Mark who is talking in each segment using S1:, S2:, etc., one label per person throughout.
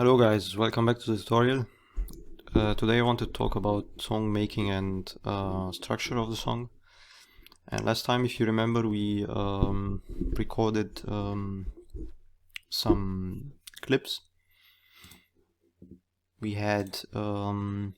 S1: Hello guys, welcome back to the tutorial. Today I want to talk about song making and structure of the song. And last time, if you remember, we recorded some clips. We had a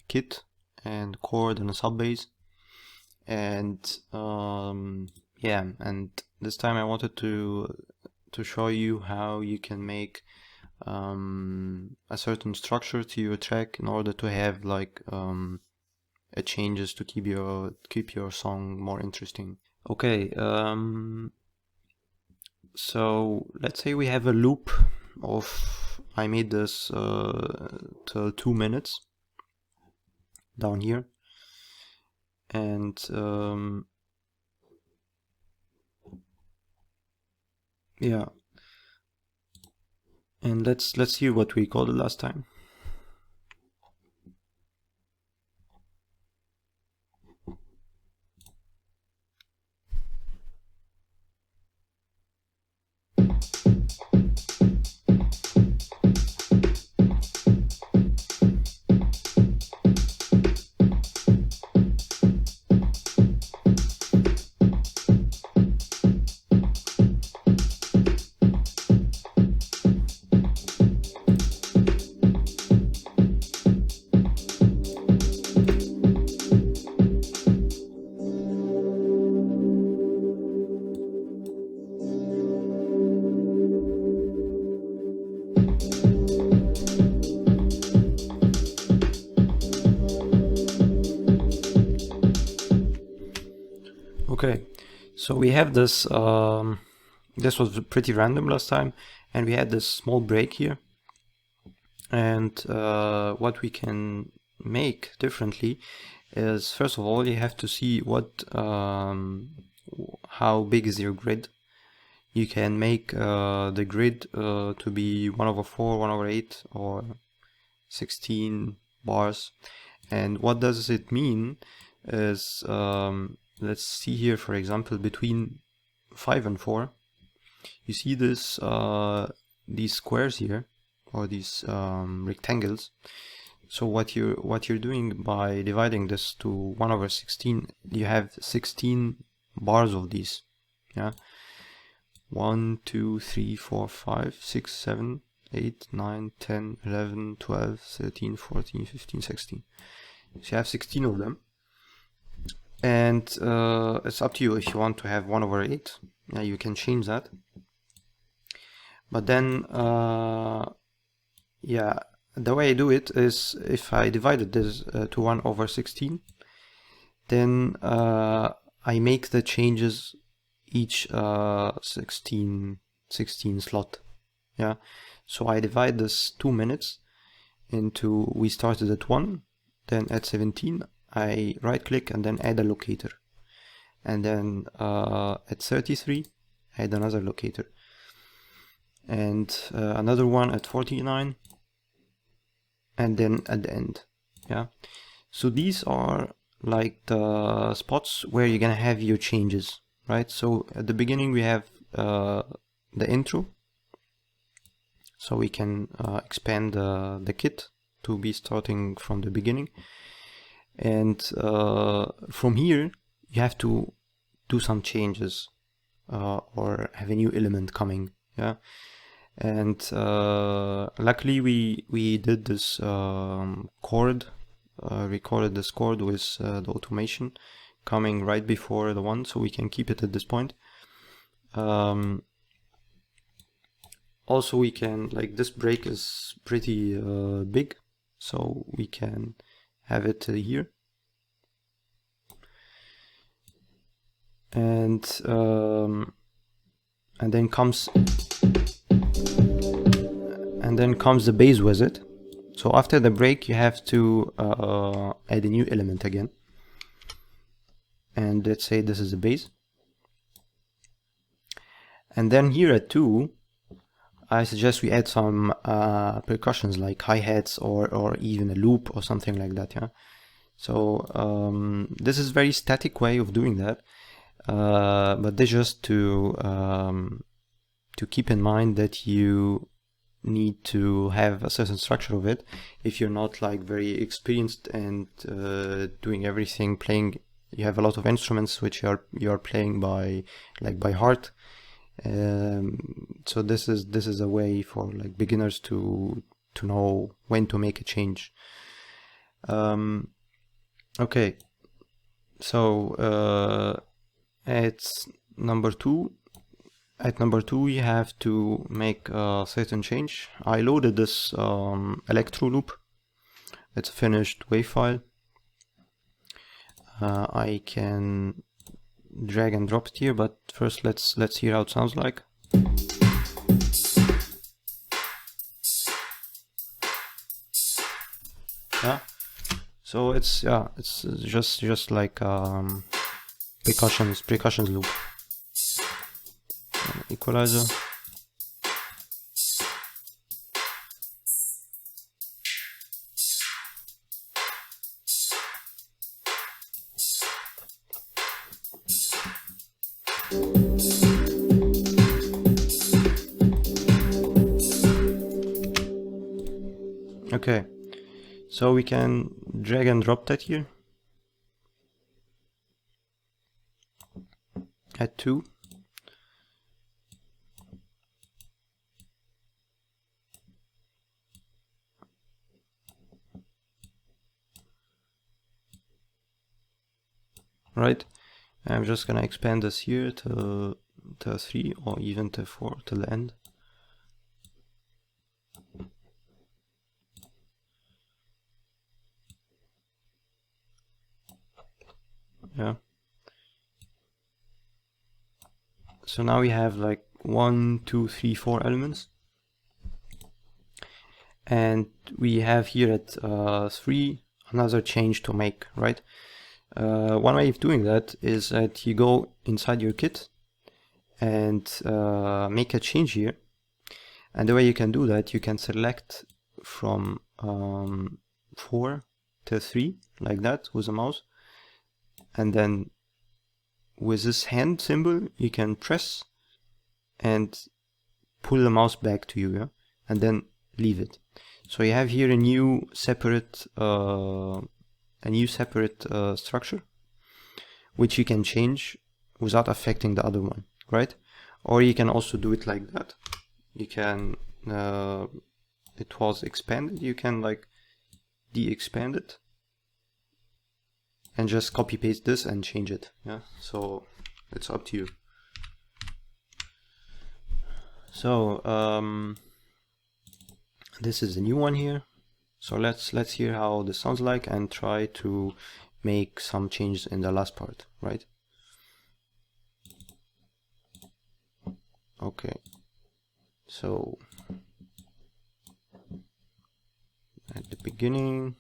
S1: kit and chord and a sub bass, and yeah, and this time I wanted to show you how you can make a certain structure to your track in order to have like a changes to keep your song more interesting. Okay, so let's say we have a loop of, I made this till 2 minutes down here, and yeah, and let's hear what we called it last time. Okay, so we have this, this was pretty random last time, and we had this small break here. And what we can make differently is, first of all, you have to see what, how big is your grid. You can make the grid to be 1/4, 1/8, or 16 bars. And what does it mean is, let's see here, for example, between 5 and 4, you see this these squares here, or these rectangles. So what you're doing by dividing this to 1/16, you have 16 bars of these. Yeah, 1, 2, 3, 4, 5, 6, 7, 8, 9, 10, 11, 12, 13, 14, 15, 16. So you have 16 of them. And it's up to you if you want to have 1/8. Yeah, you can change that. But then, yeah, the way I do it is, if I divided this to 1/16, then I make the changes each 16 slot. Yeah, so I divide this 2 minutes into, we started at 1, then at 17 I right click and then add a locator, and then at 33 add another locator, and another one at 49, and then at the end. Yeah, so these are like the spots where you're gonna have your changes, right? So at the beginning we have the intro, so we can expand the kit to be starting from the beginning. And from here you have to do some changes or have a new element coming. Yeah, and luckily we did this chord, recorded this chord with the automation coming right before the one, so we can keep it at this point. Also we can, like, this break is pretty big, so we can have it here, and then comes the bass with it. So after the break you have to add a new element again, and let's say this is the bass. And then here at 2 I suggest we add some percussions like hi-hats or even a loop or something like that. Yeah, so this is very static way of doing that, but this just to keep in mind that you need to have a certain structure of it if you're not like very experienced and doing everything, playing. You have a lot of instruments which you're playing by heart. So this is a way for like beginners to know when to make a change. Okay, so it's number 2. At number 2, you have to make a certain change. I loaded this electro loop. It's a finished wave file. I can drag and drop it here, but first let's hear how it sounds like. Yeah. So it's just like percussions loop. Equalizer. Okay, so we can drag and drop that here. Add 2. Right, I'm just gonna expand this here to 3 or even to 4 till the end. Yeah. So now we have like 1, 2, 3, 4 elements. And we have here at 3 another change to make, right? One way of doing that is that you go inside your kit and make a change here. And the way you can do that, you can select from 4 to 3 like that with a mouse. And then with this hand symbol, you can press and pull the mouse back to you, yeah? And then leave it. So you have here a new separate structure, which you can change without affecting the other one, right? Or you can also do it like that. You can, it was expanded, you can like de-expand it and just copy paste this and change it, yeah? So it's up to you. So this is the new one here. So let's hear how this sounds like and try to make some changes in the last part, right? Okay, so at the beginning,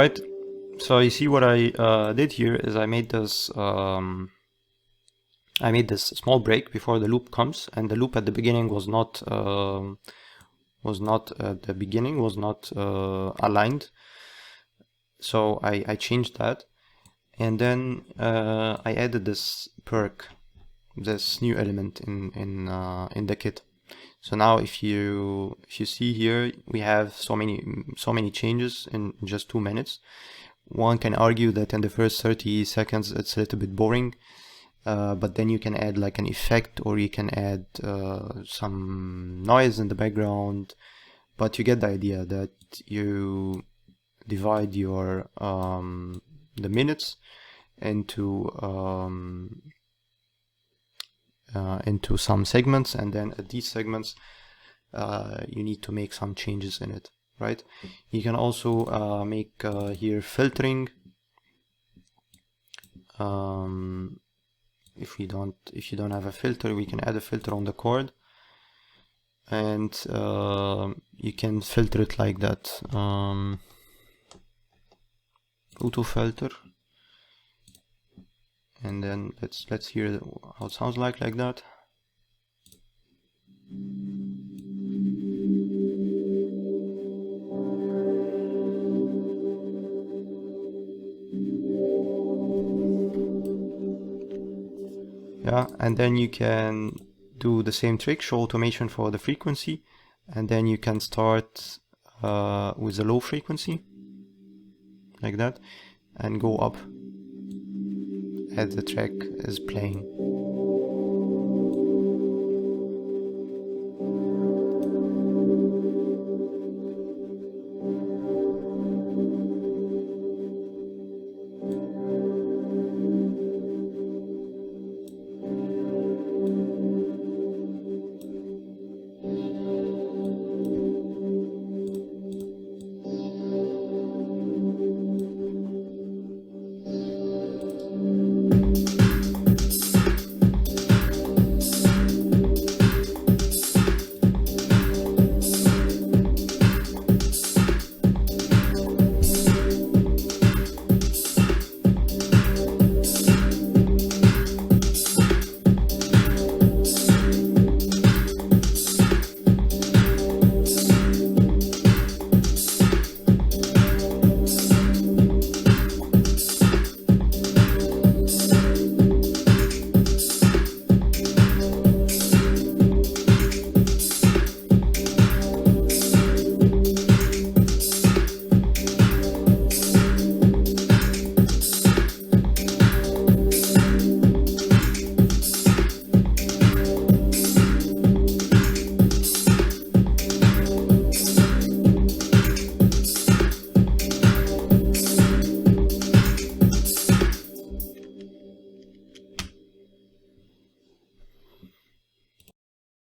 S1: Alright, so you see what I did here is I made this small break before the loop comes, and the loop at the beginning was not aligned. So I changed that, and then I added this perk, this new element in the kit. So now if you see here, we have so many changes in just 2 minutes. One can argue that in the first 30 seconds it's a little bit boring, but then you can add like an effect, or you can add some noise in the background. But you get the idea that you divide your the minutes into some segments, and then at these segments you need to make some changes in it, right? You can also make here filtering. If you don't have a filter, we can add a filter on the chord, and you can filter it like that. Auto filter, and then let's hear how it sounds like that. Yeah, and then you can do the same trick, show automation for the frequency, and then you can start with a low frequency like that and go up as the track is playing.